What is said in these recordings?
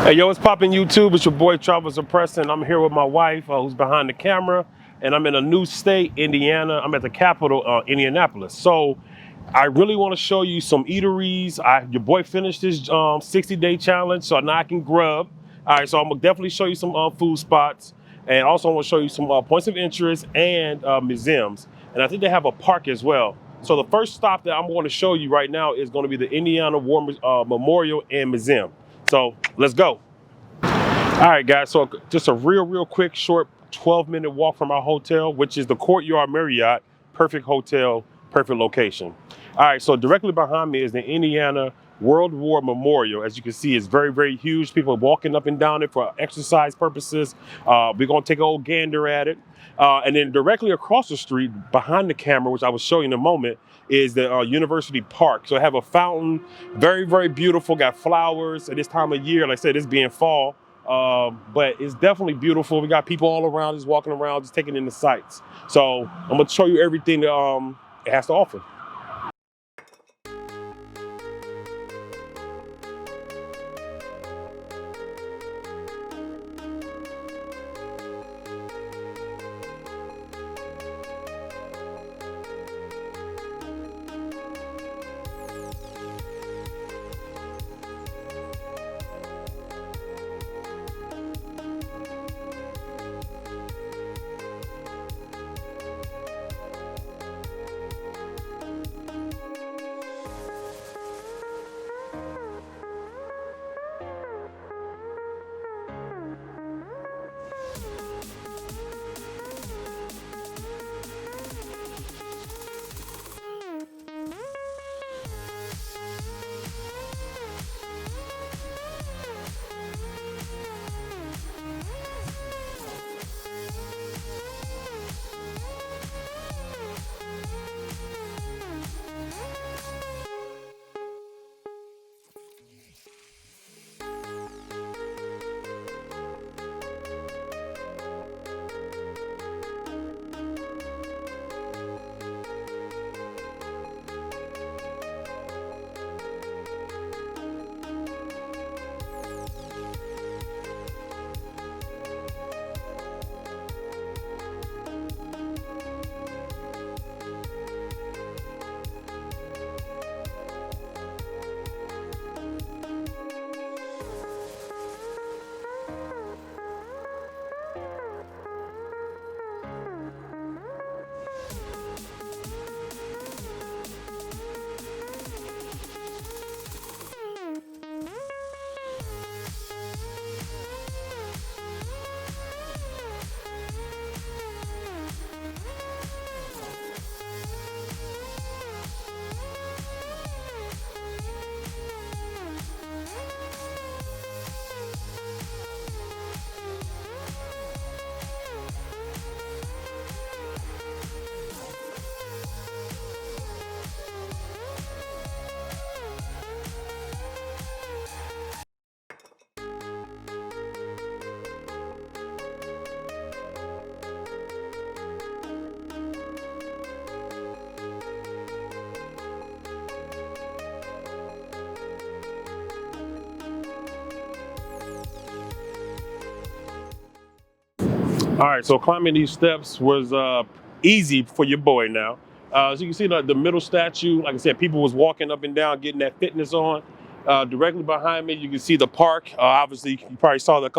Hey, yo, what's poppin' YouTube? It's your boy Travis Preston. I'm here with my wife, who's behind the camera, and I'm in a new state, Indiana. I'm at the capital, Indianapolis. So I really want to show you some eateries. Your boy finished his 60-day challenge, so now I can grub. All right, so I'm gonna definitely show you some food spots, and also I want to show you some points of interest and museums. And I think they have a park as well. So the first stop that I'm going to show you right now is going to be the Indiana War Memorial and Museum. So let's go. All right, guys, so just a real quick, short 12-minute walk from our hotel, which is the Courtyard Marriott. Perfect hotel, perfect location. All right, so directly behind me is the Indiana World War Memorial. As you can see, it's very huge. People are walking up and down it for exercise purposes. We're going to take an old gander at it. And then directly across the street, behind the camera, which I will show you in a moment, is the University Park. So I have a fountain, very beautiful, got flowers at this time of year. Like I said, it's being fall. But it's definitely beautiful. We got people all around, just walking around, just taking in the sights. So I'm gonna show you everything that it has to offer. All right, so climbing these steps was easy for your boy now. As you can see, the middle statue, like I said, people was walking up and down, getting that fitness on. Directly behind me, you can see the park. Obviously, you probably saw that a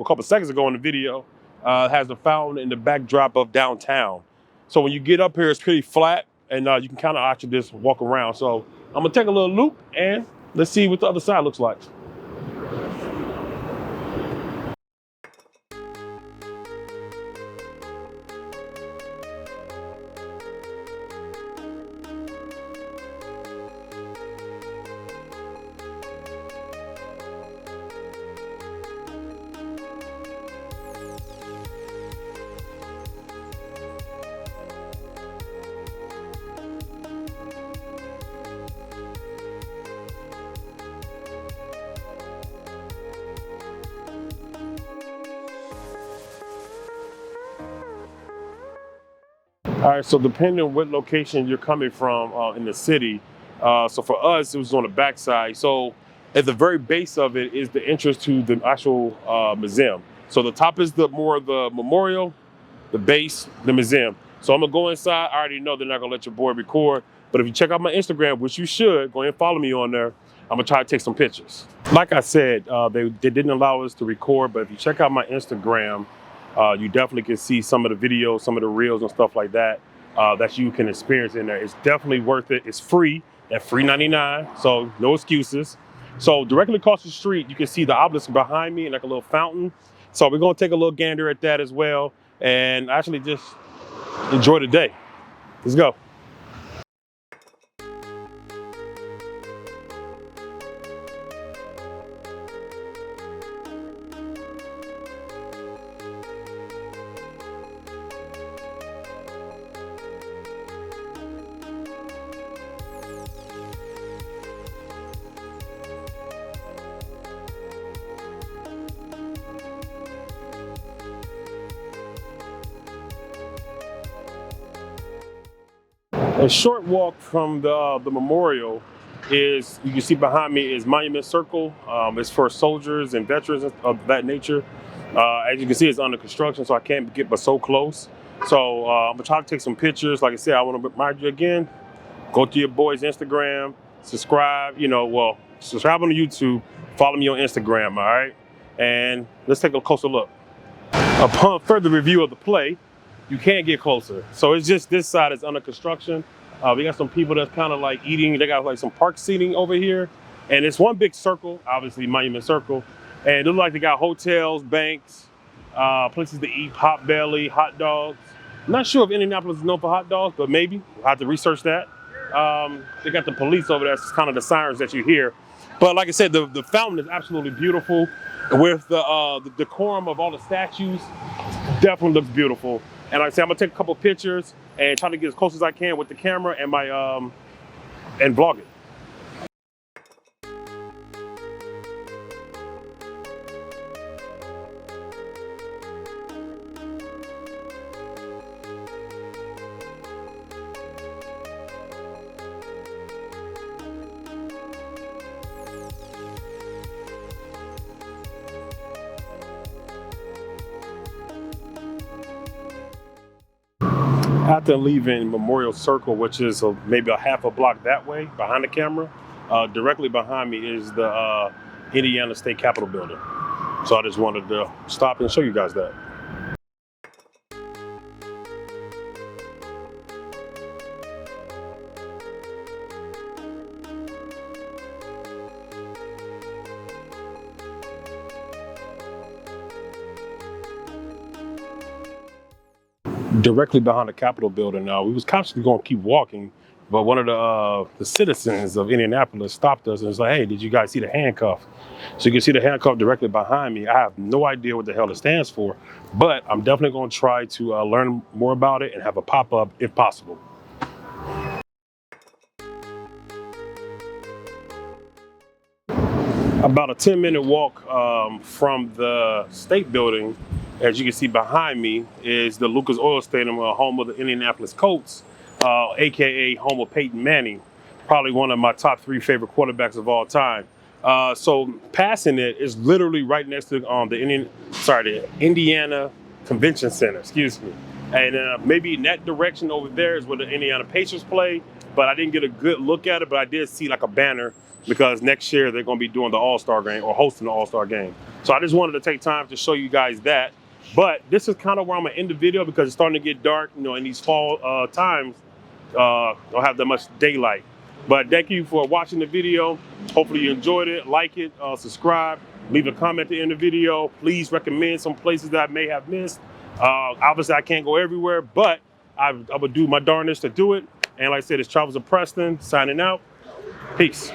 couple seconds ago in the video. It has the fountain and the backdrop of downtown. So when you get up here, it's pretty flat, and you can kind of actually just walk around. So I'm gonna take a little loop, and let's see what the other side looks like. All right, so depending on what location you're coming from in the city, so for us, it was on the backside. So at the very base of it is the entrance to the actual museum. So the top is the memorial, the base, the museum. So I'm gonna go inside. I already know they're not gonna let your boy record, but if you check out my Instagram, which you should, go ahead and follow me on there. I'm gonna try to take some pictures. Like I said, they didn't allow us to record, but if you check out my Instagram, you definitely can see some of the videos, some of the reels and stuff like that that you can experience in there. It's definitely worth it. It's free at free 99, so no excuses. So directly across the street, you can see the obelisk behind me and like a little fountain. So we're gonna take a little gander at that as well and actually just enjoy the day. Let's go. A short walk from the memorial is, you can see behind me is Monument Circle. It's for soldiers and veterans of that nature. As you can see, it's under construction, so I can't get but so close. So I'm gonna try to take some pictures. Like I said, I want to remind you again, go to your boy's Instagram, subscribe, subscribe on YouTube, follow me on Instagram, all right? And let's take a closer look. Upon further review of the play, you can't get closer. So it's just this side is under construction. We got some people that's kind of like eating. They got like some park seating over here. And it's one big circle, obviously Monument Circle. And it looks like they got hotels, banks, places to eat, Potbelly, hot dogs. I'm not sure if Indianapolis is known for hot dogs, but maybe. We'll have to research that. They got the police over there. It's kind of the sirens that you hear. But like I said, the fountain is absolutely beautiful. With the decorum of all the statues, definitely looks beautiful. And like I said, I'm gonna take a couple pictures and try to get as close as I can with the camera and my and vlog it. After leaving Memorial Circle, which is maybe a half a block that way behind the camera, directly behind me is the Indiana State Capitol building. So I just wanted to stop and show you guys that. Directly behind the Capitol building. Now, we was constantly going to keep walking, but one of the citizens of Indianapolis stopped us and was like, "Hey, did you guys see the handcuff?" So you can see the handcuff directly behind me. I have no idea what the hell it stands for, but I'm definitely going to try to learn more about it and have a pop-up if possible. About a 10-minute walk from the state building. As you can see behind me is the Lucas Oil Stadium, home of the Indianapolis Colts, AKA home of Peyton Manning, probably one of my top 3 favorite quarterbacks of all time. So passing it is literally right next to the Indiana Convention Center, excuse me. And maybe in that direction over there is where the Indiana Pacers play, but I didn't get a good look at it, but I did see like a banner because next year they're gonna be doing the All-Star game or hosting the All-Star game. So I just wanted to take time to show you guys that. But this is kind of where I'm gonna end the video because it's starting to get dark, in these fall times, don't have that much daylight. But thank you for watching the video. Hopefully you enjoyed it, like it, subscribe, leave a comment at the end of the video. Please recommend some places that I may have missed. Obviously I can't go everywhere, but I would do my darnest to do it. And like I said, it's Travels of Preston, signing out. Peace.